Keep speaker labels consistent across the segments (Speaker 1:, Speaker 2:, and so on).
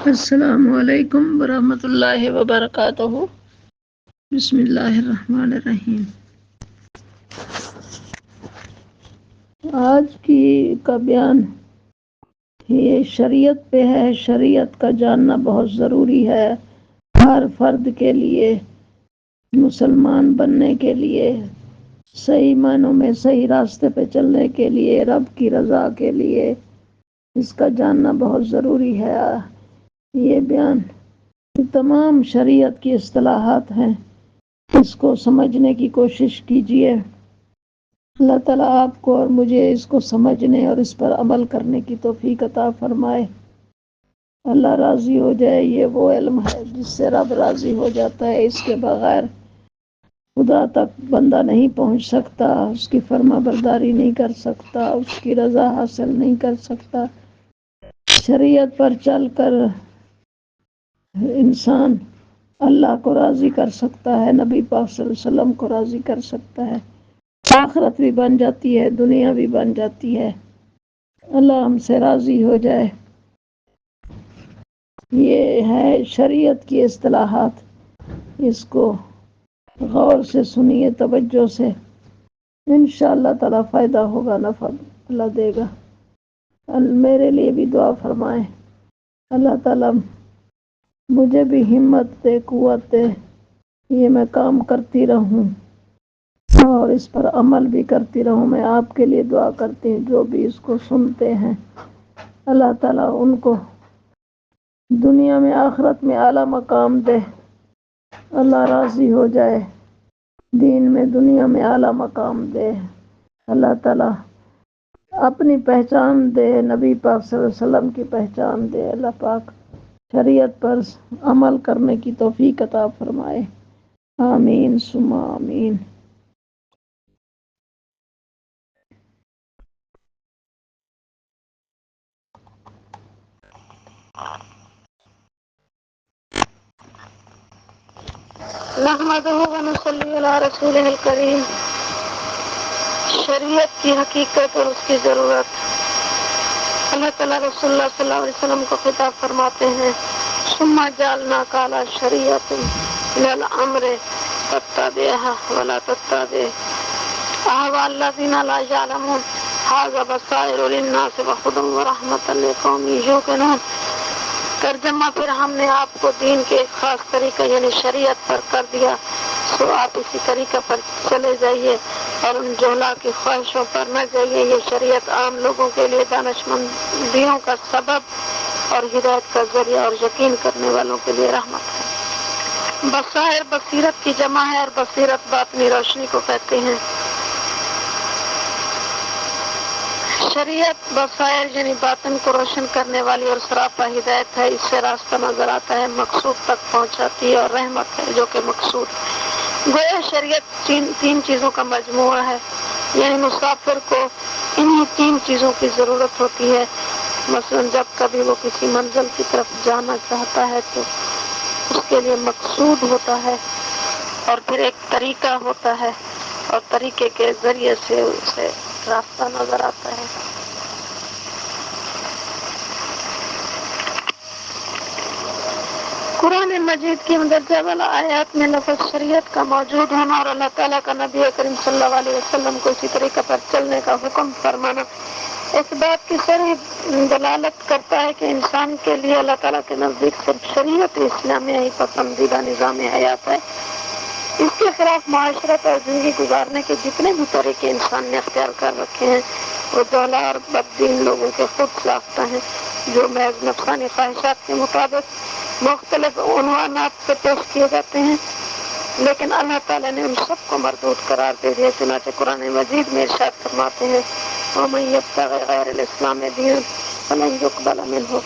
Speaker 1: السلام علیکم ورحمۃ اللہ وبرکاتہ۔ بسم اللہ الرحمن الرحیم۔ آج کا بیان یہ شریعت پہ ہے۔ شریعت کا جاننا بہت ضروری ہے ہر فرد کے لیے، مسلمان بننے کے لیے، صحیح معنوں میں صحیح راستے پہ چلنے کے لیے، رب کی رضا کے لیے اس کا جاننا بہت ضروری ہے۔ یہ بیان تمام شریعت کی اصطلاحات ہیں، اس کو سمجھنے کی کوشش کیجیے۔ اللہ تعالیٰ آپ کو اور مجھے اس کو سمجھنے اور اس پر عمل کرنے کی توفیق عطا فرمائے۔ اللہ راضی ہو جائے، یہ وہ علم ہے جس سے رب راضی ہو جاتا ہے۔ اس کے بغیر خدا تک بندہ نہیں پہنچ سکتا، اس کی فرما برداری نہیں کر سکتا، اس کی رضا حاصل نہیں کر سکتا۔ شریعت پر چل کر انسان اللہ کو راضی کر سکتا ہے، نبی پاک صلی اللہ علیہ وسلم کو راضی کر سکتا ہے، آخرت بھی بن جاتی ہے، دنیا بھی بن جاتی ہے۔ اللہ ہم سے راضی ہو جائے۔ یہ ہے شریعت کی اصطلاحات، اس کو غور سے سنیے، توجہ سے، انشاءاللہ تعالیٰ فائدہ ہوگا، نفع اللہ دے گا۔ میرے لیے بھی دعا فرمائیں، اللہ تعالیٰ مجھے بھی ہمت دے، قوت دے، یہ میں کام کرتی رہوں اور اس پر عمل بھی کرتی رہوں۔ میں آپ کے لیے دعا کرتی ہوں، جو بھی اس کو سنتے ہیں، اللہ تعالیٰ ان کو دنیا میں آخرت میں اعلیٰ مقام دے، اللہ راضی ہو جائے، دین میں دنیا میں اعلیٰ مقام دے، اللہ تعالیٰ اپنی پہچان دے، نبی پاک صلی اللہ علیہ وسلم کی پہچان دے، اللہ پاک شریعت پر عمل کرنے کی توفیق عطا فرمائے، آمین ثم آمین۔ نحمدہ و نصلی علی رسولہ الکریم۔ شریعت کی حقیقت اور اس کی ضرورت۔ اللہ تعالیٰ رسول اللہ صلی اللہ علیہ وسلم کو خطاب فرماتے ہیں، ثم جعلناک علی شریعۃ من الامر تتبعها ولا تتبع اهواء الذین لا یعلمون ھذا بصائر للناس وہدی ورحمۃ لقوم یوقنون۔ ترجمہ، پھر ہم نے آپ کو دین کے ایک خاص طریقہ یعنی شریعت پر کر دیا، سو آپ اسی طریقہ پر چلے جائیے اور ان جہلا کی خواہشوں پر نہ جائیے۔ یہ شریعت عام لوگوں کے لیے دانشمندیوں کا سبب اور ہدایت کا ذریعہ اور یقین کرنے والوں کے لیے رحمت ہے۔ بصائر بصیرت کی جمع ہے اور بصیرت باطنی روشنی کو کہتے ہیں۔ شریعت بصائر یعنی باطن کو روشن کرنے والی اور سراپا ہدایت ہے، اس سے راستہ نظر آتا ہے، مقصود تک پہنچاتی ہے اور رحمت ہے جو کہ مقصود۔ گویا شریعت تین چیزوں کا مجموعہ ہے، یعنی مسافر کو انہی تین چیزوں کی ضرورت ہوتی ہے۔ مثلا جب کبھی وہ کسی منزل کی طرف جانا چاہتا ہے تو اس کے لیے مقصود ہوتا ہے، اور پھر ایک طریقہ ہوتا ہے، اور طریقے کے ذریعے سے اسے راستہ نظر آتا ہے۔ قرآن مجید کی مندرجہ والا آیات میں لفظ شریعت کا موجود ہونا اور اللہ تعالیٰ کا نبی کریم صلی اللہ علیہ وسلم کو اسی طریقہ پر چلنے کا حکم فرمانا اس بات کی صریح دلالت کرتا ہے کہ انسان کے لیے اللہ تعالیٰ کے نزدیک صرف شریعت اسلامیہ ہی پسندیدہ نظام حیات ہے۔ اس کے خلاف معاشرت اور زندگی گزارنے کے جتنے بھی طریقے انسان نے اختیار کر رکھے ہیں وہ جہلا اور بددین لوگوں کے خود ساختہ ہیں، جو محض نفسانی خواہشات کے مطابق مختلف عنوانات پہ پیش کیے جاتے ہیں، لیکن اللہ تعالیٰ نے ان سب کو مردود قرار دے دیا۔ چنانچہ قرآن مجید میں ارشاد فرماتے ہیں، وَمَن يَبْتَغِ غَيْرَ الْإِسْلَامِ دِينًا فَلَن يُقْبَلَ مِنْهُ۔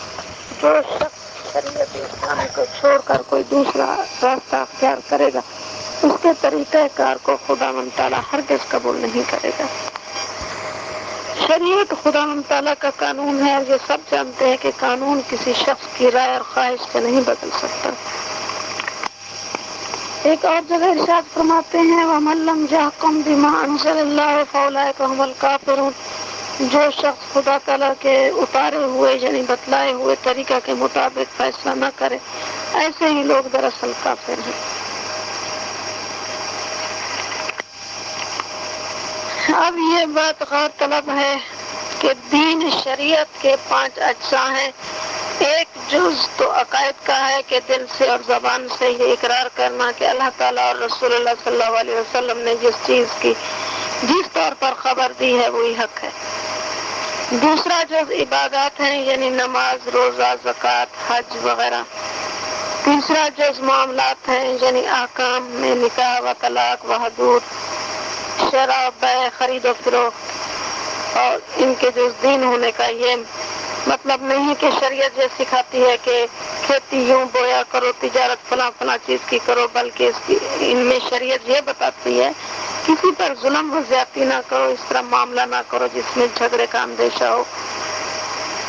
Speaker 1: جو شخص شریعت اسلامی کو چھوڑ کر کوئی دوسرا راستہ اختیار کرے گا، اس کے طریقہ کار کو خداوند تعالیٰ ہرگز قبول نہیں کرے گا۔ شریعت خداوند تعالیٰ کا قانون ہے اور یہ سب جانتے ہیں کہ قانون کسی شخص کی رائے اور خواہش سے نہیں بدل سکتا۔ ایک اور جگہ ارشاد فرماتے ہیں، وَمَن لَّمْ يَحْكُم بِمَا أَنزَلَ اللَّهُ فَأُولَٰئِكَ هُمُ الْكَافِرُونَ۔ جو شخص خدا تعالیٰ کے اتارے ہوئے یعنی بتلائے ہوئے طریقہ کے مطابق فیصلہ نہ کرے، ایسے ہی لوگ دراصل کافر ہیں۔ اب یہ بات غور طلب ہے کہ دین شریعت کے 5 اجزاء ہیں۔ ایک جز تو عقائد کا ہے کہ دل سے اور زبان سے یہ اقرار کرنا کہ اللہ تعالیٰ اور رسول اللہ صلی اللہ علیہ وسلم نے جس چیز کی جس طور پر خبر دی ہے وہی حق ہے۔ دوسرا جز عبادات ہیں، یعنی نماز، روزہ، زکوٰۃ، حج وغیرہ۔ تیسرا جز معاملات ہیں، یعنی احکام میں نکاح و طلاق و حدود، شرع، بیع، خرید و فروخت، اور ان کے جز دین ہونے کا یہ مطلب نہیں کہ شریعت یہ سکھاتی ہے کہ کھیتی یوں بویا کرو، تجارت فلاں فلاں چیز کی کرو، بلکہ ان میں شریعت یہ بتاتی ہے کسی پر ظلم و زیادتی نہ کرو، اس طرح معاملہ نہ کرو جس میں جھگڑے کا اندیشہ ہو۔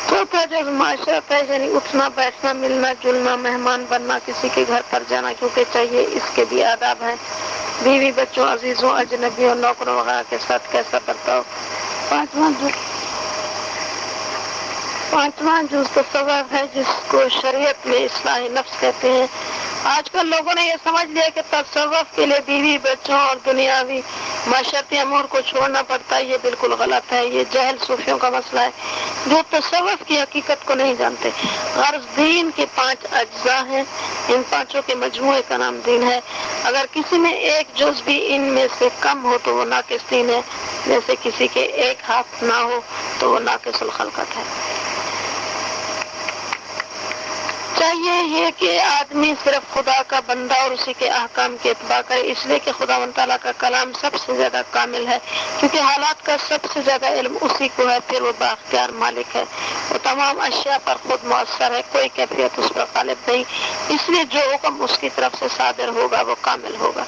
Speaker 1: چوتھا جز معاشرت ہے، یعنی اٹھنا بیٹھنا، ملنا جلنا، مہمان بننا، کسی کے گھر پر جانا کیونکہ چاہیے، اس کے بھی آداب ہیں۔ بیوی بچوں، عزیزوں، اجنبیوں، نوکروں وغیرہ کے ساتھ کیسا برتاؤ۔ پانچواں جز تصوف ہے، جس کو شریعت میں اصلاح نفس کہتے ہیں۔ آج کل لوگوں نے یہ سمجھ لیا کہ تصوف کے لیے بیوی بچوں اور دنیاوی معاشرتی امور کو چھوڑنا پڑتا ہے۔ یہ بالکل غلط ہے، یہ جہل صوفیوں کا مسئلہ ہے جو تصوف کی حقیقت کو نہیں جانتے۔ غرض دین کے 5 اجزاء ہیں، ان پانچوں کے مجموعے کا نام دین ہے۔ اگر کسی میں ایک جز بھی ان میں سے کم ہو تو وہ ناقص دین ہے، جیسے کسی کے ایک ہاتھ نہ ہو تو وہ ناقص الخلقت ہے۔ چاہیے یہ کہ آدمی صرف خدا کا بندہ اور اسی کے احکام کی اتباع کرے، اس لیے کہ خداوند تعالیٰ کا کلام سب سے زیادہ کامل ہے، کیونکہ حالات کا سب سے زیادہ علم اسی کو ہے، پھر وہ بااختیار مالک ہے، وہ تمام اشیاء پر خود مؤثر ہے، کوئی کیفیت اس پر غالب نہیں، اس لیے جو حکم اس کی طرف سے صادر ہوگا وہ کامل ہوگا۔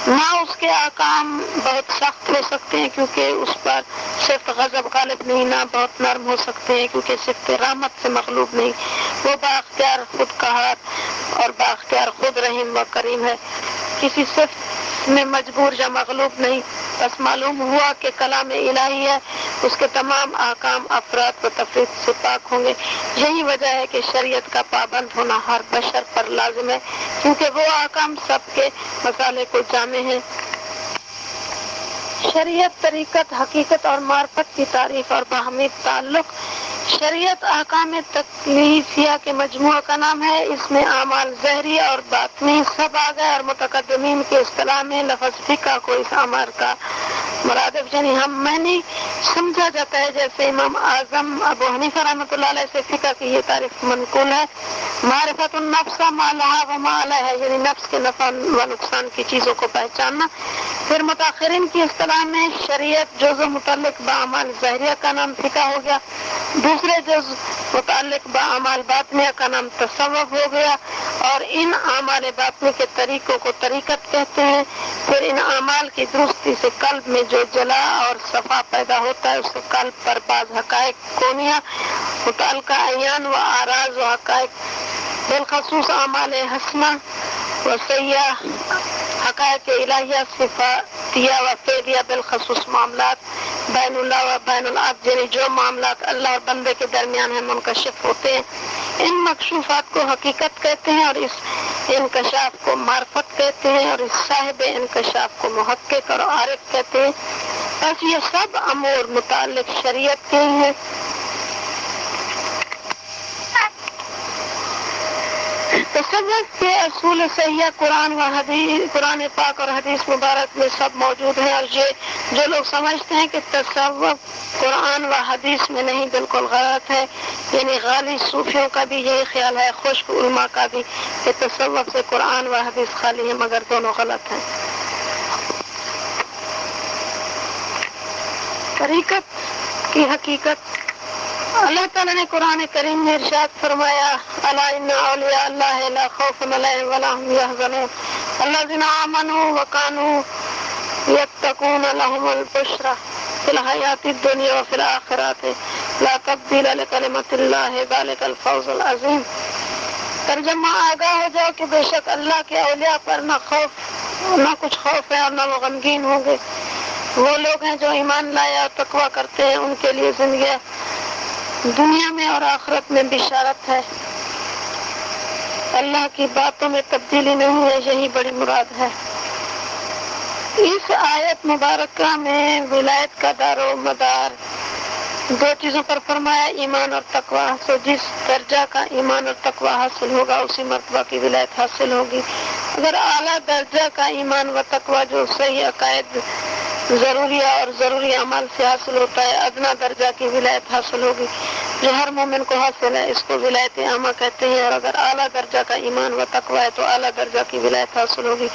Speaker 1: نہ اس کے احکام بہت سخت ہو سکتے ہیں کیونکہ اس پر صرف غضب غالب نہیں، نہ بہت نرم ہو سکتے ہیں کیونکہ صرف رحمت سے مغلوب نہیں، وہ بااختیار خود قہار اور بااختیار خود رحیم و کریم ہے، کسی صفت میں مجبور یا مغلوب نہیں۔ بس معلوم ہوا کہ کلام الہی ہے، اس کے تمام احکام افراد و تفرید سے پاک ہوں گے۔ یہی وجہ ہے کہ شریعت کا پابند ہونا ہر بشر پر لازم ہے، کیونکہ وہ احکام سب کے مسالے کو جامع ہیں۔ شریعت، طریقت، حقیقت اور معرفت کی تعریف اور باہمی تعلق۔ شریعت احکام تکلیفیہ کے مجموعہ کا نام ہے، اس میں اعمال ظاہری اور باطنی سب آ گئے، اور متقدمین کی اصطلاح میں لفظ فقہ کو اس امر کا مرادف یعنی ہم معنی سمجھا جاتا ہے، جیسے امام اعظم ابو حنیفہ رحمۃ اللہ علیہ سے فقہ کی یہ تعریف منقول ہے: معرفت النفس ما لها وما علیہا، یعنی نفس کے نفع و نقصان کی چیزوں کو پہچاننا۔ پھر متاخرین کی اصطلاح میں شریعت جز متعلق باعمال ظاہریہ کا نام فقہ ہو گیا، دوسرے جز متعلق باعمال باطنیہ کا نام تصوف ہو گیا، اور ان اعمال باطنی کے طریقوں کو طریقت کہتے ہیں۔ پھر ان اعمال کی درستی سے قلب میں جو جلا اور صفا پیدا ہوتا ہے، اس سے قلب پر بعض حقائق کونیہ متعلقہ اعیان و اعراض و حقائق بالخصوص اعمال حسنہ و سیئہ، حقائق الہیہ صفاتیہ و فعلیہ بالخصوص معاملات بین اللہ و بین العبد، یعنی جو معاملات اللہ اور بندے کے درمیان ہیں منکشف ہوتے ہیں، ان مکشوفات کو حقیقت کہتے ہیں، اور اس انکشاف کو معرفت کہتے ہیں، اور اس صاحب انکشاف کو محقق اور عارف کہتے ہیں۔ بس یہ سب امور متعلق شریعت کے ہیں۔ تصوف کے اصول صحیحہ قرآن پاک اور حدیث مبارک میں سب موجود ہیں، اور یہ جو لوگ سمجھتے ہیں کہ تصوف قرآن و حدیث میں نہیں، بالکل غلط ہے، یعنی غالی صوفیوں کا بھی یہی خیال ہے، خشک علماء کا بھی، کہ تصوف سے قرآن و حدیث خالی ہے، مگر دونوں غلط ہیں۔ طریقت کی حقیقت۔ اللہ تعالیٰ نے قرآن کریم میں ارشاد فرمایا: الا ان اولیاء اللہ لا خوف علیہم ولا هم يحزنون الذین آمنوا وكانوا يتقون لهم البشرى في الحیاة الدنیا وفي الآخرة لا تبدیل لکلمۃ اللہ ذلک الفوز العظیم۔ ترجمہ: آگاہ ہو جاؤ کہ بے شک اللہ کے اولیاء پر نہ کچھ خوف ہے اور نہ وہ غمگین ہوں گے، وہ لوگ ہیں جو ایمان لائے اور تقویٰ کرتے ہیں، ان کے لیے زندگی دنیا میں اور آخرت میں بشارت ہے۔ اللہ کی باتوں میں تبدیلی نہیں ہے، یہی بڑی مراد ہے۔ اس آیت مبارکہ میں ولایت کا دار و مدار دو چیزوں پر فرمایا، ایمان اور تقویٰ۔ تو جس درجہ کا ایمان اور تقویٰ حاصل ہوگا اسی مرتبہ کی ولایت حاصل ہوگی۔ اگر اعلیٰ درجہ کا ایمان و تقویٰ جو صحیح عقائد، ضروریہ اور ضروری عمل سے حاصل ہوتا ہے، ادنا درجہ کی ولایت حاصل ہوگی جو ہر مومن کو حاصل ہے، اس کو ولایت عامہ کہتے ہیں۔ اور اگر اعلیٰ درجہ کا ایمان و تقویٰ ہے تو اعلیٰ درجہ کی ولایت حاصل ہوگی،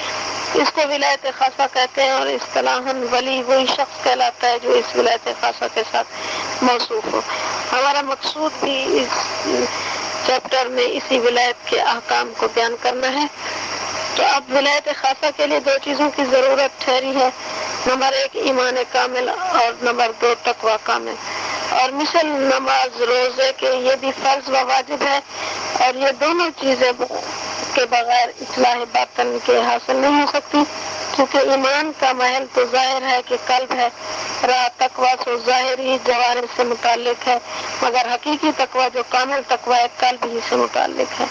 Speaker 1: اس کو ولایت خاصہ کہتے ہیں۔ اور اصطلاحاً ولی وہی شخص کہلاتا ہے جو اس ولایت خاصہ کے ساتھ موصوف ہو۔ ہمارا مقصود بھی اس چیپٹر میں اسی ولایت کے احکام کو بیان کرنا ہے۔ تو اب ولایت خاصہ کے لیے دو چیزوں کی ضرورت ٹھہری ہے، نمبر ایک ایمان کامل اور نمبر دو تقویٰ کامل۔ اور مثل نماز، روزے کے یہ بھی فرض و واجب ہے، اور یہ دونوں چیزیں کے بغیر اصلاح باطن کے حاصل نہیں ہو سکتی، کیونکہ ایمان کا محل تو ظاہر ہے کہ قلب ہے، رہا تقویٰ تو ظاہری جوارح سے متعلق ہے، مگر حقیقی تقویٰ جو کامل تقویٰ ہے قلب ہی سے متعلق ہے۔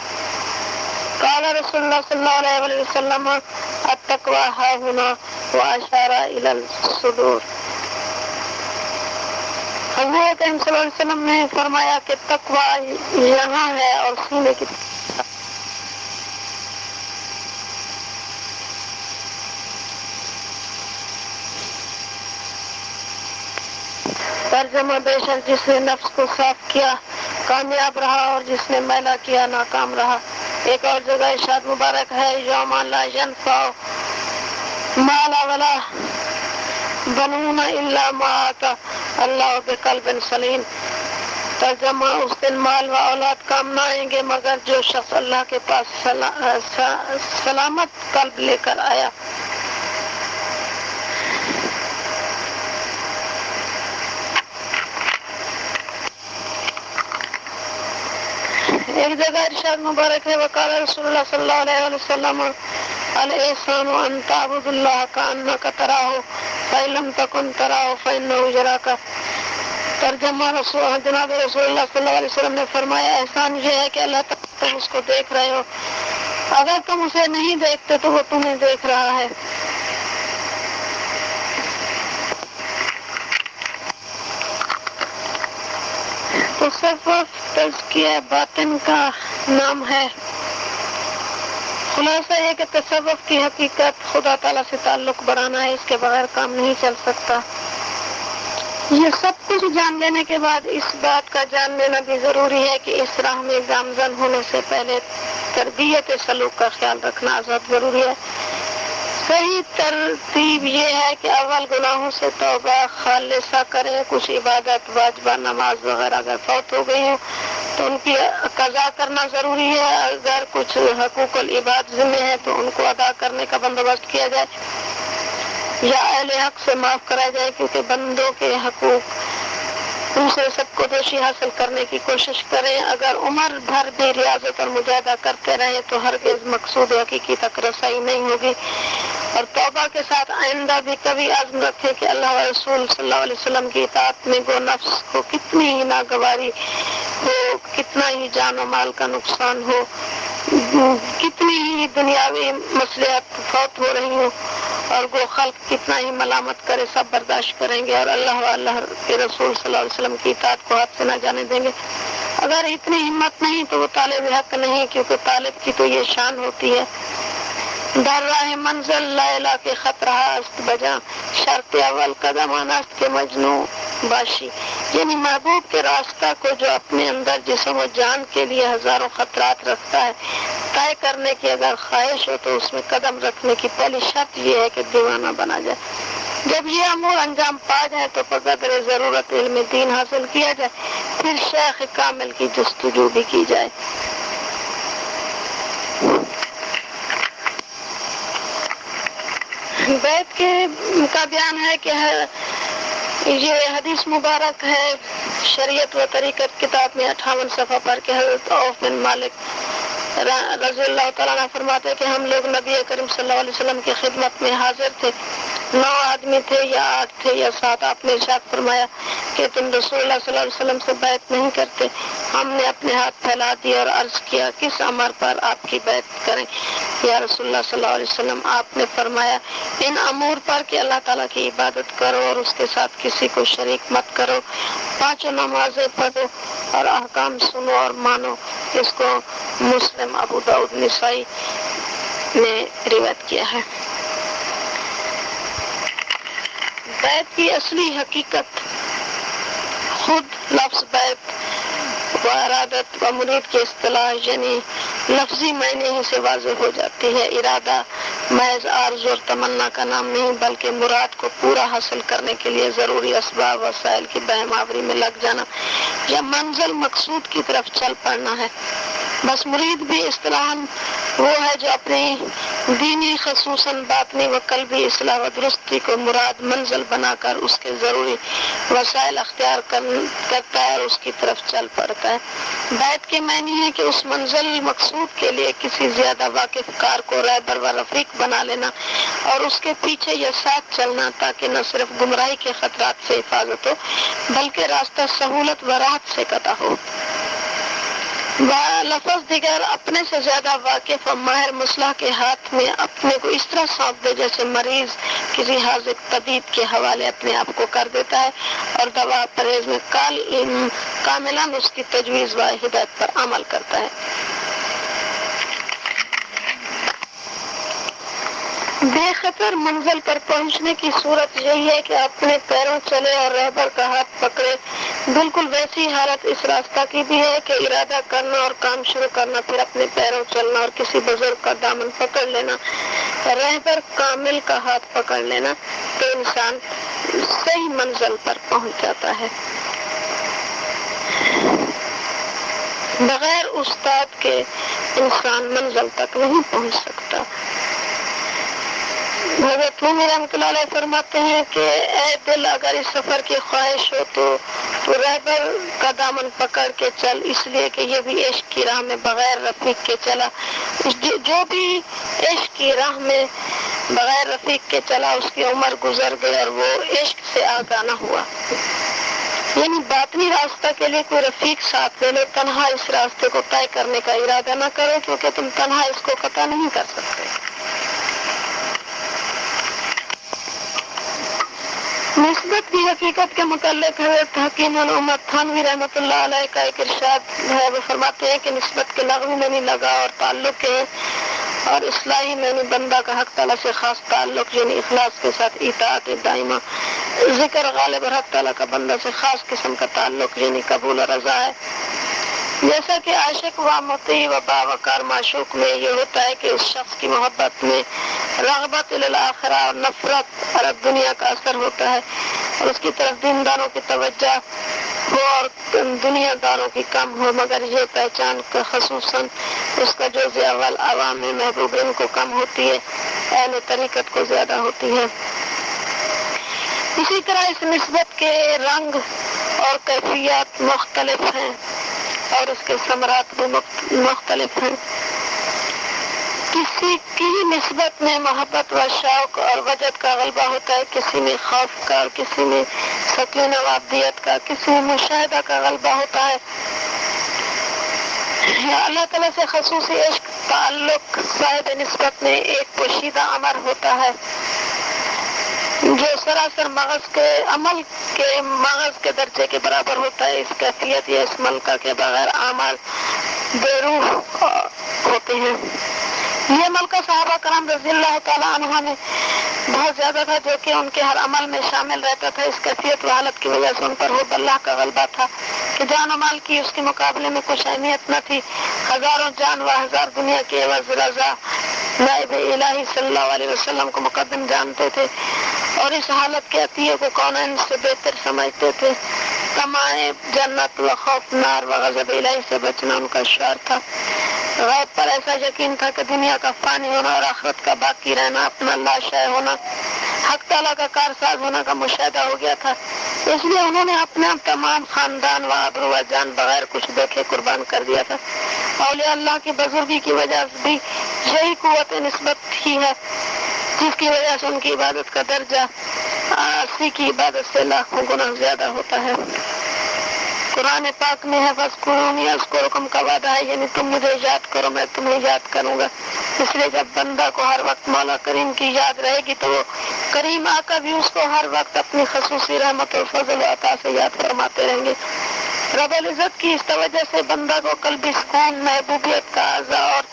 Speaker 1: قال رسول اللہ صلی اللہ علیہ وسلم التقویٰ ها هنا واشار الى الصدور۔ حضور کریم صلی اللہ علیہ وسلم نے فرمایا کہ تقویٰ یہاں ہے اور سینے کی ترجمہ، بے شک جس نے نفس کو صاف کیا کامیاب رہا، اور جس نے میلا کیا ناکام رہا۔ ایک اور جگہ ارشاد مبارک ہے، یوم لا ینفع مال ولا بنون الا ما آتى اللہ بقلب سلیم۔ ترجمہ، اس دن مال و اولاد کام نہ آئیں گے مگر جو شخص اللہ کے پاس سلامت قلب لے کر آیا۔ ایک جگہ ارشاد مبارک ہے، وقال رسول اللہ صلی اللہ علیہ وسلم الاحسان ان تعبد اللہ کانک تراہ فإن لم تکن تراہ فإنہ یراک۔ ترجمہ، جناب رسول اللہ صلی اللہ علیہ وسلم نے فرمایا، احسان یہ ہے کہ اللہ تعالیٰ تم اس کو دیکھ رہے ہو، اگر تم اسے نہیں دیکھتے تو وہ تمہیں دیکھ رہا ہے۔ تصوف تزکیہ باطن کا نام ہے۔ خلاصہ یہ کہ تصوف کی حقیقت خدا تعالیٰ سے تعلق بڑھانا ہے، اس کے بغیر کام نہیں چل سکتا۔ یہ سب کچھ جان لینے کے بعد اس بات کا جان لینا بھی ضروری ہے کہ اس راہ میں گامزن ہونے سے پہلے تربیت سلوک کا خیال رکھنا ازحد ضروری ہے۔ صحیح ترتیب یہ ہے کہ اول گناہوں سے توبہ خالصہ کریں، کچھ عبادت واجبہ نماز وغیرہ اگر فوت ہو گئی ہو تو ان کی قضا کرنا ضروری ہے، اگر کچھ حقوق العباد ذمہ ہے تو ان کو ادا کرنے کا بندوبست کیا جائے یا اہل حق سے معاف کرایا جائے، کیونکہ بندوں کے حقوق دوسرے سب کو دوشی حاصل کرنے کی کوشش کریں۔ اگر عمر بھر بھی ریاضت اور مجاہدہ کرتے رہے تو ہرگز مقصود حقیقی تک رسائی نہیں ہوگی۔ اور توبہ کے ساتھ آئندہ بھی کبھی عزم رکھیں کہ اللہ و رسول صلی اللہ علیہ وسلم کی اطاعت میں گو نفس کو کتنی ہی ناگواری ہو، کتنا ہی جان و مال کا نقصان ہو، کتنی ہی دنیاوی مصلحت فوت ہو رہی ہوں اور گو خلق کتنا ہی ملامت کرے، سب برداشت کریں گے اور اللہ و اللہ کے رسول صلی اللہ علیہ وسلم کی اطاعت کو ہاتھ سے نہ جانے دیں گے۔ اگر اتنی ہمت نہیں تو وہ طالب حق نہیں، کیونکہ طالب کی تو یہ شان ہوتی ہے۔ در راہ منزل لیلا کے خط رہا است بجا، شرط اول قدم آنست کے مجنوں باشی۔ یعنی محبوب کے راستہ کو جو اپنے اندر جسم و جان کے لیے ہزاروں خطرات رکھتا ہے، طے کرنے کی اگر خواہش ہو تو اس میں قدم رکھنے کی پہلی شرط یہ ہے کہ دیوانہ بنا جائے۔ جب یہ امور انجام پا جائے تو بقدر ضرورت علم دین حاصل کیا جائے، پھر شیخ کامل کی جستجو بھی کی جائے۔ بیت کا بیان ہے کہ یہ حدیث مبارک ہے شریعت و طریقت کتاب میں 58 صفحہ پر کہ حضرت عوف بن مالک رضی اللہ تعالیٰ عنہ فرماتے کہ ہم لوگ نبی کریم صلی اللہ علیہ وسلم کی خدمت میں حاضر تھے 9 آدمی تھے یا 8 تھے یا 7، آپ نے ارشاد فرمایا کہ تم رسول اللہ صلی اللہ علیہ وسلم سے بیعت نہیں کرتے۔ ہم نے اپنے ہاتھ پھیلا دیے اور عرض کیا کس امر پر آپ کی بیعت کریں یا رسول اللہ صلی اللہ علیہ وسلم؟ آپ نے فرمایا ان امور پر کہ اللہ تعالیٰ کی عبادت کرو اور اس کے ساتھ کسی کو شریک مت کرو، 5 نمازیں پڑھو اور احکام سنو اور مانو۔ اس کو مسلم، ابو داؤد، نسائی نے روایت کیا ہے۔ بیعت کی اصلی حقیقت خود لفظ بیعت و ارادت و مرید کی اصطلاح یعنی لفظی معنی ہی سے واضح ہو جاتی ہے۔ ارادہ محض آرزو اور تمنا کا نام نہیں بلکہ مراد کو پورا حاصل کرنے کے لیے ضروری اسباب وسائل کی بہم آوری میں لگ جانا یا منزل مقصود کی طرف چل پڑنا ہے۔ بس مرید بھی اصطلاحاً وہ ہے جو اپنی دینی خصوصاً باطنی و قلبی اصلاح و درستی کو مراد منزل بنا کر اس کے ضروری وسائل اختیار کرتا ہے اور اس کی طرف چل پڑتا ہے۔ بیعت کے معنی ہے کہ اس منزل مقصود کے لیے کسی زیادہ واقف کار کو رہبر و رفیق بنا لینا اور اس کے پیچھے یا ساتھ چلنا تاکہ نہ صرف گمراہی کے خطرات سے حفاظت ہو بلکہ راستہ سہولت و راحت سے قطع ہو۔ لفظ دیگر اپنے سے زیادہ واقف اور ماہر مصلح کے ہاتھ میں اپنے کو اس طرح سونپ دے جیسے مریض کسی حاذق طبیب کے حوالے اپنے آپ کو کر دیتا ہے اور دوا پرہیز میں کاملاً اس کی تجویز و ہدایت پر عمل کرتا ہے۔ بے خطر منزل پر پہنچنے کی صورت یہی ہے کہ اپنے پیروں چلے اور رہبر کا ہاتھ پکڑے۔ بالکل ویسی حالت اس راستہ کی بھی ہے کہ ارادہ کرنا اور کام شروع کرنا، پھر اپنے پیروں چلنا اور کسی بزرگ کا دامن پکڑ لینا، رہبر کامل کا ہاتھ پکڑ لینا، تو انسان صحیح منزل پر پہنچ جاتا ہے۔ بغیر استاد کے انسان منزل تک نہیں پہنچ سکتا۔ حضرت مومن رحمۃ اللہ علیہ فرماتے ہیں کہ اے دل اگر اس سفر کی خواہش ہو تو رہبر کا دامن پکڑ کے چل، اس لیے کہ یہ بھی عشق کی راہ میں بغیر رفیق کے چلا۔ جو بھی عشق کی راہ میں بغیر رفیق کے چلا اس کی عمر گزر گئی اور وہ عشق سے آگاہ نہ ہوا۔ یعنی باطنی راستہ کے لیے کوئی رفیق ساتھ لے لو، تنہا اس راستے کو طے کرنے کا ارادہ نہ کرو کیونکہ تم تنہا اس کو قطع نہیں کر سکتے۔ نسبت کی حقیقت کے متعلق حضرت حکیم الامت تھانوی رحمۃ اللہ علیہ کا ایک ارشاد ہے۔ وہ فرماتے ہیں کہ نسبت کے لغوی معنی لگا اور تعلق کے اور اصلاحی معنی بندہ کا حق تعالیٰ سے خاص تعلق یعنی اخلاص کے ساتھ اطاعت دائمہ، ذکر غالب اور حق تعالیٰ کا بندہ سے خاص قسم کا تعلق یعنی قبول اور رضا ہے۔ جیسا کہ عاشق و مطیع و باوقار معشوق میں یہ ہوتا ہے کہ اس شخص کی محبت میں رغبت الآخرہ اور نفرت عرب دنیا کا اثر ہوتا ہے اور اس کی طرف دینداروں کی توجہ ہو اور دنیا داروں کی کم ہو، مگر یہ پہچان کا خصوصاً اس کا جزء اول عوام محبوبین کو کم ہوتی ہے، اہل طریقت کو زیادہ ہوتی ہے۔ اسی طرح اس نسبت کے رنگ اور کیفیات مختلف ہیں اور اس کے ثمرات بھی مختلف ہیں۔ کسی کی نسبت میں محبت و شوق اور وجد کا غلبہ ہوتا ہے، کسی میں خوف کا اور کسی میں سکینہ و ابدیت کا، کسی میں مشاہدہ کا غلبہ ہوتا ہے۔ اللہ تعالیٰ سے خصوصی عشق تعلق صاحب نسبت میں ایک پوشیدہ امر ہوتا ہے جو سراسر مغز کے عمل کے مغز کے درجے کے برابر ہوتا ہے۔ اس کیفیت یا اس ملکہ کے بغیر اعمال بے روح ہوتے ہیں۔ یہ ملکہ صحابہ کرام رضی اللہ تعالیٰ عنہ میں بہت زیادہ تھا جو کہ ان کے ہر عمل میں شامل رہتا تھا۔ اس کیفیت و حالت کی وجہ سے ان پر حب اللہ کا غلبہ تھا کہ جان و مال کی اس کے مقابلے میں کچھ اہمیت نہ تھی۔ ہزاروں جان و ہزار دنیا کے عوض رضا نائب الہی صلی اللہ علیہ وسلم کو مقدم جانتے تھے اور اس حالت کے عطیے کو کونین سے بہتر سمجھتے تھے۔ طمع جنت و خوف نار و غضب الہی سے بچنا ان کا شعار تھا۔ غیب پر ایسا یقین تھا کہ دنیا کا فانی ہونا اور آخرت کا باقی رہنا، اپنا لاشے ہونا، حق تعالیٰ کا کارساز ہونا کا مشاہدہ ہو گیا تھا۔ اس لیے انہوں نے اپنا تمام خاندان و آبرو و جان بغیر کچھ دیکھے قربان کر دیا تھا۔ اولیاء اللہ کی بزرگی کی وجہ بھی یہی قوت نسبت ہی ہے جس کی وجہ سے ان کی عبادت کا درجہ 80 کی عبادت سے لاکھوں گنا زیادہ ہوتا ہے۔ قرآن پاک میں ہے فَاذْكُرُونِی اذْکُرْکُم کا وعدہ ہے، یعنی تم مجھے یاد کرو میں تمہیں یاد کروں گا۔ اس لیے جب بندہ کو ہر وقت مولا کریم کی یاد رہے گی تو وہ کریم آقا بھی اس کو ہر وقت اپنی خصوصی رحمت اور فضل و عطا سے یاد فرماتے رہیں گے۔ رب العزت کی اس توجہ سے بندہ کو قلبی سکون، محبوبیت کا اعزا اور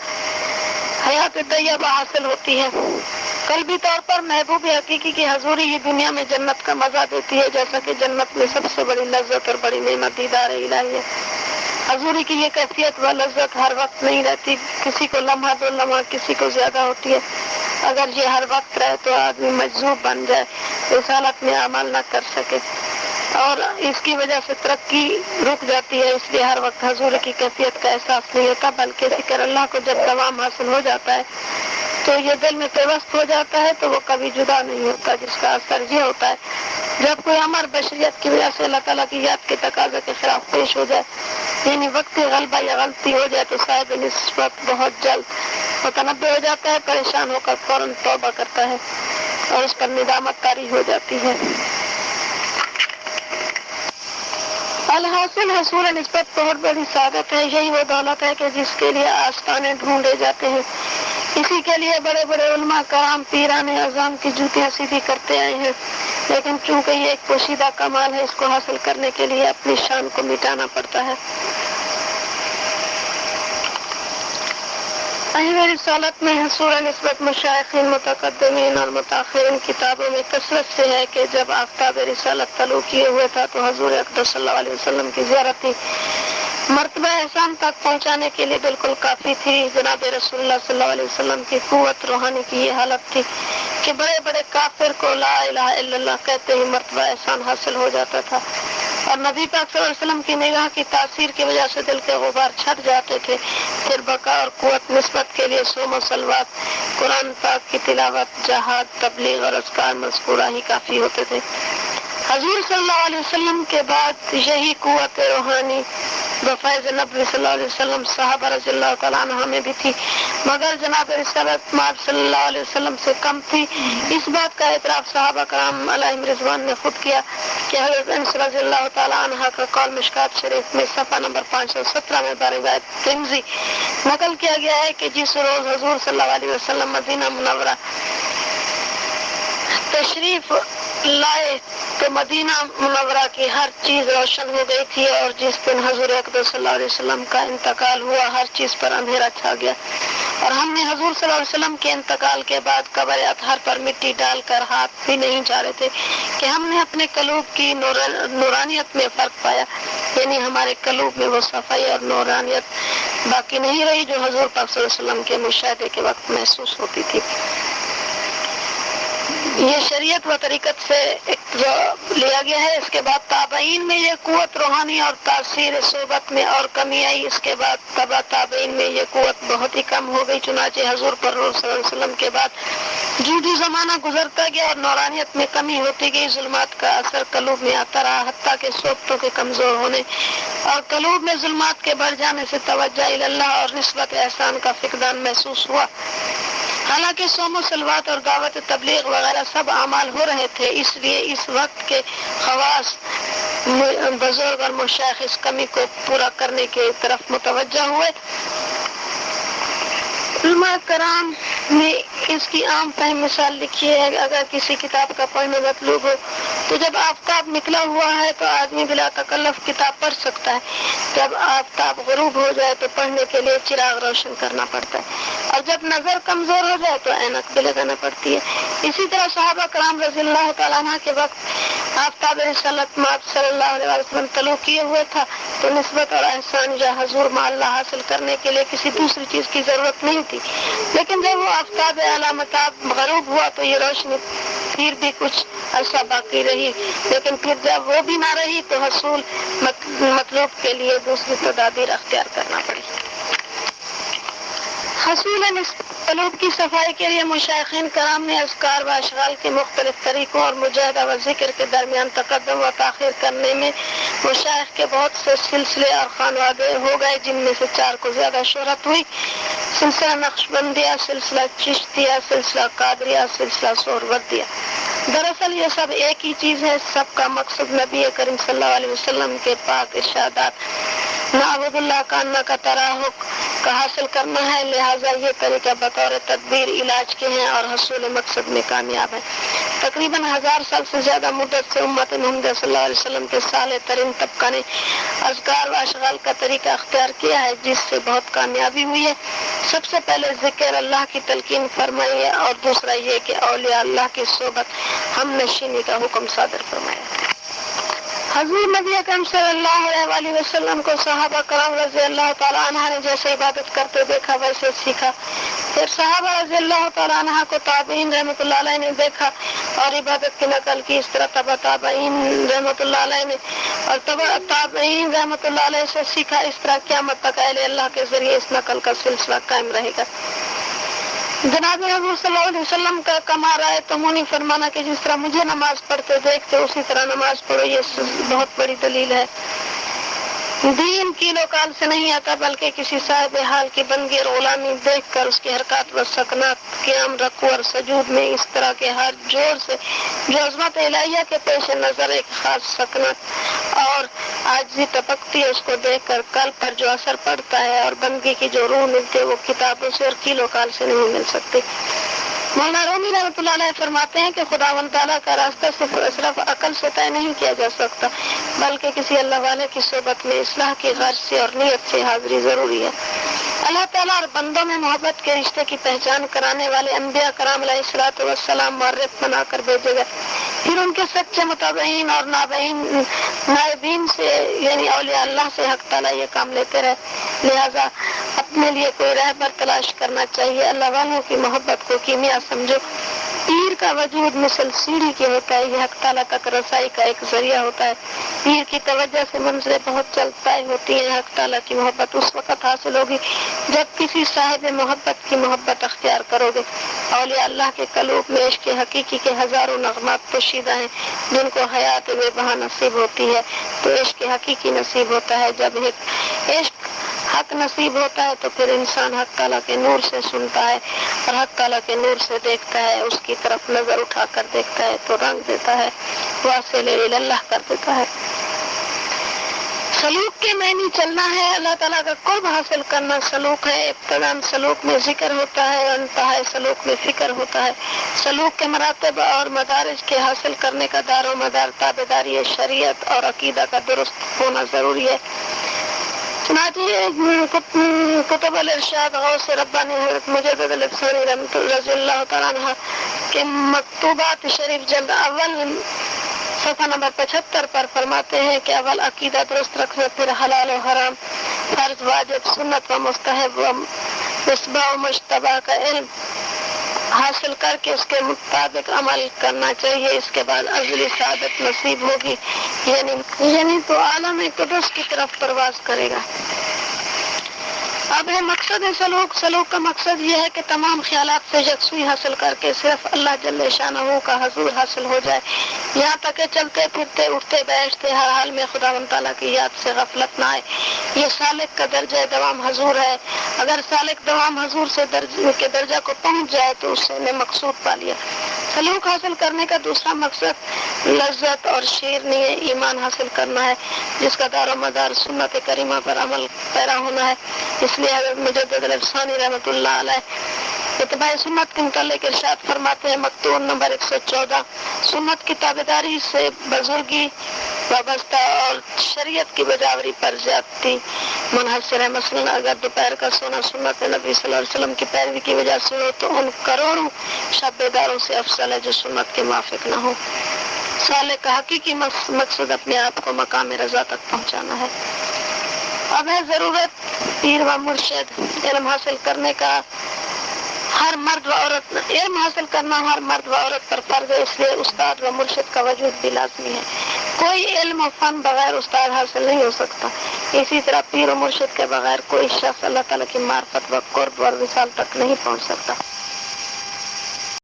Speaker 1: حیات طیبہ حاصل ہوتی ہے۔ قلبی طور پر محبوب حقیقی کی حضوری ہی دنیا میں جنت کا مزہ دیتی ہے، جیسا کہ جنت میں سب سے بڑی لذت اور بڑی نعمت دیدار الہی ہے۔ حضوری کی یہ کیفیت و لذت ہر وقت نہیں رہتی، کسی کو لمحہ دو لمحہ کسی کو زیادہ ہوتی ہے۔ اگر یہ ہر وقت رہے تو آدمی مجذوب بن جائے، اس حالت میں عمل نہ کر سکے اور اس کی وجہ سے ترقی رک جاتی ہے۔ اس لیے ہر وقت حضور کی کیفیت کا احساس نہیں ہوتا، بلکہ ذکر اللہ کو جب دوام حاصل ہو جاتا ہے تو یہ دل میں پیوست ہو جاتا ہے تو وہ کبھی جدا نہیں ہوتا، جس کا اثر یہ ہوتا ہے جب کوئی امر بشریت کی وجہ سے اللہ تعالیٰ کی یاد کے تقاضے کے خلاف پیش ہو جائے، یعنی وقتی غلبہ یا غلطی ہو جائے تو صاحب نسبت بہت جلد متنبع ہو جاتا ہے، پریشان ہو کر فوراً توبہ کرتا ہے اور اس پر ندامت طاری ہو جاتی ہے۔ الحاصل حصول نسبت بہت بڑی سعادت ہے، یہی وہ دولت ہے کہ جس کے لیے آستانے ڈھونڈے جاتے ہیں۔ اسی کے لیے بڑے بڑے علماء کرام پیران اعظام کی جوتیاں سیدھی کرتے آئے ہیں، لیکن چونکہ یہ ایک پوشیدہ کمال ہے، اس کو حاصل کرنے کے لیے اپنی شان کو مٹانا پڑتا ہے۔ اہم رسالت میں حصول نسبت مشائخین، متقدمین اور متاخرین کتابوں میں کثرت سے ہے کہ جب آفتاب رسالت طلوع کیے ہوئے تھا تو حضور اقدس صلی اللہ علیہ وسلم کی زیارت تھی، مرتبہ احسان تک پہنچانے کے لیے بالکل کافی تھی۔ جناب رسول اللہ صلی اللہ علیہ وسلم کی قوت روحانی کی یہ حالت تھی کہ بڑے بڑے کافر کو لا الہ الا اللہ کہتے ہی مرتبہ احسان حاصل ہو جاتا تھا، اور نبی پاک صلی اللہ علیہ وسلم کی نگاہ کی تاثیر کی وجہ سے دل کے غبار چھٹ جاتے تھے۔ پھر بقا اور قوت نسبت کے لیے صوم و صلوات، قرآن پاک کی تلاوت، جہاد، تبلیغ اور اذکار مذکورہ ہی کافی ہوتے تھے۔ حضور صلی اللہ علیہ وسلم کے بعد یہی قوت روحانی بفیض نبی صلی اللہ علیہ وسلم صحابہ رضی اللہ تعالیٰ عنہ میں بھی تھی، مگر جناب رسالت مآب صلی اللہ علیہ وسلم سے کم تھی۔ اس بات کا اعتراف صحابہ کرام علیہم رضوان نے خود کیا کہ حضرت انس رضی اللہ تعالیٰ عنہ کا قول مشکات شریف میں صفحہ نمبر 517 میں بروایت ترمذی نقل کیا گیا ہے کہ جس روز حضور صلی اللہ علیہ وسلم مدینہ منورہ تشریف لائے تو مدینہ منورہ کی ہر چیز روشن ہو گئی تھی، اور جس دن حضور اقدس صلی اللہ علیہ وسلم کا انتقال ہوا ہر چیز پر اندھیرا چھا گیا، اور ہم نے حضور صلی اللہ علیہ وسلم کے انتقال کے بعد قبر اطہر پر مٹی ڈال کر ہاتھ بھی نہیں جھاڑے تھے کہ ہم نے اپنے قلوب کی نورانیت میں فرق پایا، یعنی ہمارے قلوب میں وہ صفائی اور نورانیت باقی نہیں رہی جو حضور پاک صلی اللہ علیہ وسلم کے مشاہدے کے وقت محسوس ہوتی تھی۔ یہ شریعت و طریقت سے جو لیا گیا ہے۔ اس کے بعد تابعین میں یہ قوت روحانی اور تاثیر صحبت میں اور کمی آئی۔ اس کے بعد تبع تابعین میں یہ قوت بہت ہی کم ہو گئی، چنانچہ حضور پر صلی اللہ علیہ وسلم کے بعد جو زمانہ گزرتا گیا اور نورانیت میں کمی ہوتی گئی، ظلمات کا اثر قلوب میں آتا رہا، حتیٰ کہ صحبتوں کے کمزور ہونے اور قلوب میں ظلمات کے بڑھ جانے سے توجہ اللہ اور نسبت احسان کا فقدان محسوس ہوا۔ حالانکہ صوم و صلوات اور دعوت تبلیغ وغیرہ سب اعمال ہو رہے تھے، اس لیے اس وقت کے خواص بزرگ اور مشائخ اس کمی کو پورا کرنے کی طرف متوجہ ہوئے۔ علماء کرام نے اس کی عام فہم مثال لکھی ہے، اگر کسی کتاب کا پڑھنا مطلوب ہو تو جب آفتاب نکلا ہوا ہے تو آدمی بلا تکلف کتاب پڑھ سکتا ہے، جب آفتاب غروب ہو جائے تو پڑھنے کے لیے چراغ روشن کرنا پڑتا ہے، اور جب نظر کمزور ہو جائے تو عینک بھی لگانا پڑتی ہے۔ اسی طرح صحابہ کرام رضی اللہ تعالیٰ عنہ کے وقت آفتاب رسالت مآب صلی اللہ علیہ وسلم طلوع کیے ہوئے تھا تو نسبت اور احسان یا حضور مع اللہ حاصل کرنے کے لیے کسی دوسری چیز کی ضرورت نہیں تھی، لیکن جب وہ آفتاب علامتاب غروب ہوا تو یہ روشنی پھر بھی کچھ عرصہ باقی رہی، لیکن پھر جب وہ بھی نہ رہی تو حصول مطلوب کے لیے دوسری تدابیر اختیار کرنا پڑی۔ حصول قلوب کی صفائی کے لیے مشائخین کرام نے اذکار و اشغال کے مختلف طریقوں اور مجاہدہ و ذکر کے درمیان تقدم و تاخیر کرنے میں وہ شیخ کے بہت سے سلسلے اور خانوادے ہو گئے، جن میں سے 4 کو زیادہ شہرت ہوئی: سلسلہ نقشبندیہ، سلسلہ چشتیہ، سلسلہ قادریہ، سلسلہ سہروردیہ۔ دراصل یہ سب ایک ہی چیز ہے، سب کا مقصد نبی کریم صلی اللہ علیہ وسلم کے پاک ارشادات نعبد اللہ کانہ کا تراحق کا حاصل کرنا ہے، لہٰذا یہ طریقہ بطور تدبیر علاج کے ہیں اور حصول مقصد میں کامیاب ہے۔ تقریباً 1000 سال سے زیادہ مدت سے امت محمدیہ صلی اللہ علیہ وسلم کے صالح ترین طبقہ نے اذکار و اشغال کا طریقہ اختیار کیا ہے، جس سے بہت کامیابی ہوئی ہے۔ سب سے پہلے ذکر اللہ کی تلقین فرمائی ہے، اور دوسرا یہ کہ اولیاء اللہ کی صحبت ہم نشینی کا حکم صادر فرمایا۔ حضور نبی اکرم صلی اللہ علیہ وآلہ وسلم کو صحابہ کرام رضی اللہ تعالیٰ عنہ نے جیسے عبادت کرتے دیکھا ویسے سیکھا۔ پھر صحابہ رضی اللہ تعالیٰ عنہ کو تابعین رحمۃ اللہ علیہ نے دیکھا اور عبادت کی نقل کی، اس طرح تبع تابعین رحمۃ اللہ علیہ نے اور تبع تابعین رحمۃ اللہ علیہ سے سیکھا، اس طرح قیامت تک اہل اللہ کے ذریعے اس نقل کا سلسلہ قائم رہے گا۔ جناب حضور صلی اللہ علیہ وسلم کا کما رائے تمونی فرمانا کہ جس طرح مجھے نماز پڑھتے دیکھتے اسی طرح نماز پڑھو، یہ بہت بڑی دلیل ہے۔ دین کیلو کال سے نہیں آتا، بلکہ کسی صاحب حال کی بندگی اور غلامی دیکھ کر اس کے حرکات و سکنات، قیام، رکوع اور سجود میں اس طرح کے ہر جوڑ سے جو عظمت الہیہ کے پیش نظر ایک خاص سکنت اور عاجزی ٹپکتی ہے، اس کو دیکھ کر قلب پر جو اثر پڑتا ہے اور بندگی کی جو روح ملتی ہے وہ کتابوں سے اور کیلو کال سے نہیں مل سکتی۔ مولانا رومی رحمۃ اللہ علیہ فرماتے ہیں کہ خداوند تعالیٰ کا راستہ صرف عقل سے طے نہیں کیا جا سکتا، بلکہ کسی اللہ والے کی صحبت میں اصلاح کی غرض سے اور نیت سے حاضری ضروری ہے۔ اللہ تعالیٰ اور بندوں میں محبت کے رشتے کی پہچان کرانے والے انبیاء کرام علیہ الصلوۃ والسلام معرف بنا کر بھیجے گئے، پھر ان کے سچے متابعین اور نائبین سے یعنی اولیاء اللہ سے حق تعالیٰ یہ کام لیتے رہے۔ لہذا اپنے لیے کوئی رہبر تلاش کرنا چاہیے۔ اللہ والوں کی محبت کو کیمیا سمجھو۔ پیر کا وجود مثل سیڑھی کے ہوتا ہے، یہ حق تعالیٰ تک رسائی کا ایک ذریعہ ہوتا ہے۔ پیر کی توجہ سے منزلیں بہت جلد طے ہوتی ہیں۔ حق تعالیٰ کی محبت اس وقت حاصل ہوگی جب کسی صاحب محبت کی محبت اختیار کرو گے۔ اولیاء اللہ کے قلوب میں عشق حقیقی کے ہزاروں نغمات پوشیدہ ہیں، جن کو حیات بے بہا نصیب ہوتی ہے تو عشق حقیقی نصیب ہوتا ہے۔ جب عشق حق نصیب ہوتا ہے تو پھر انسان حق تعالیٰ کے نور سے سنتا ہے اور حق تعالیٰ کے نور سے دیکھتا ہے، اس کی طرف نظر اٹھا کر دیکھتا ہے تو رنگ دیتا ہے، واصل اللہ کر دیتا ہے۔ سلوک کے معنی چلنا ہے، اللہ تعالیٰ کا قرب حاصل کرنا سلوک ہے۔ ابتداً سلوک میں ذکر ہوتا ہے اور انتہائی سلوک میں فکر ہوتا ہے۔ سلوک کے مراتب اور مدارج کے حاصل کرنے کا دار و مدار تابعداری شریعت اور عقیدہ کا درست ہونا ضروری ہے۔ چنانچہ کتب الارشاد غوث ربانی حضرت مجدد الافسانی رضی اللہ تعالیٰ عنہ کے مکتوبات شریف جلد اول صفحہ نمبر 75 پر فرماتے ہیں کہ اول عقیدہ درست رکھنا، پھر حلال و حرام، فرض واجب، سنت و مستحب و مصباح و مشتبہ کا علم حاصل کر کے اس کے مطابق عمل کرنا چاہیے۔ اس کے بعد ازلی سعادت نصیب ہوگی، یعنی تو عالم قدس کی طرف پرواز کرے گا۔ اب ہے مقصد سلوک۔ سلوک کا مقصد یہ ہے کہ تمام خیالات سے یکسوئی حاصل کر کے صرف اللہ جل شانہ کا حضور حاصل ہو جائے، یہاں تک کہ چلتے پھرتے اٹھتے بیٹھتے ہر حال میں خداوند تعالیٰ کی یاد سے غفلت نہ آئے۔ یہ سالک کا درجہ دوام حضور ہے۔ اگر سالک دوام حضور سے کے درجہ کو پہنچ جائے تو اس نے مقصود پا لیا۔ سلوک حاصل کرنے کا دوسرا مقصد لذت اور شیرنی ایمان حاصل کرنا ہے، جس کا دار و مدار سنت کریمہ پر عمل پیرا ہونا ہے۔ اس لیے حضرت مجدد الافسانی رحمۃ اللہ علیہ اتباع سنت کے متعلق ارشاد فرماتے ہیں، مکتوب نمبر 114، سنت کی تابعداری سے بزرگی وابستہ اور شریعت کی بجاوری پر زیادتی منحصر ہے۔ مثلاً اگر دوپہر کا سونا سنت نبی صلی اللہ علیہ وسلم کی پیروی کی وجہ سے ہو تو ان کروڑوں شب بیداروں سے افضل ہے جو سنت کے موافق نہ ہو۔ سالک کا حقیقی مقصد اپنے آپ کو مقام رضا تک پہنچانا ہے۔ اب ہے ضرورت پیر و مرشد۔ علم حاصل کرنے کا ہر مرد و عورت پر فرض ہے، اس لیے استاد و مرشد کا وجود بھی لازمی ہے۔ کوئی علم و فن بغیر استاد حاصل نہیں ہو سکتا۔ اسی طرح پیر و مرشد کے بغیر کوئی شخص اللہ تعالیٰ کی معرفت و قرب اور وصال تک نہیں پہنچ سکتا۔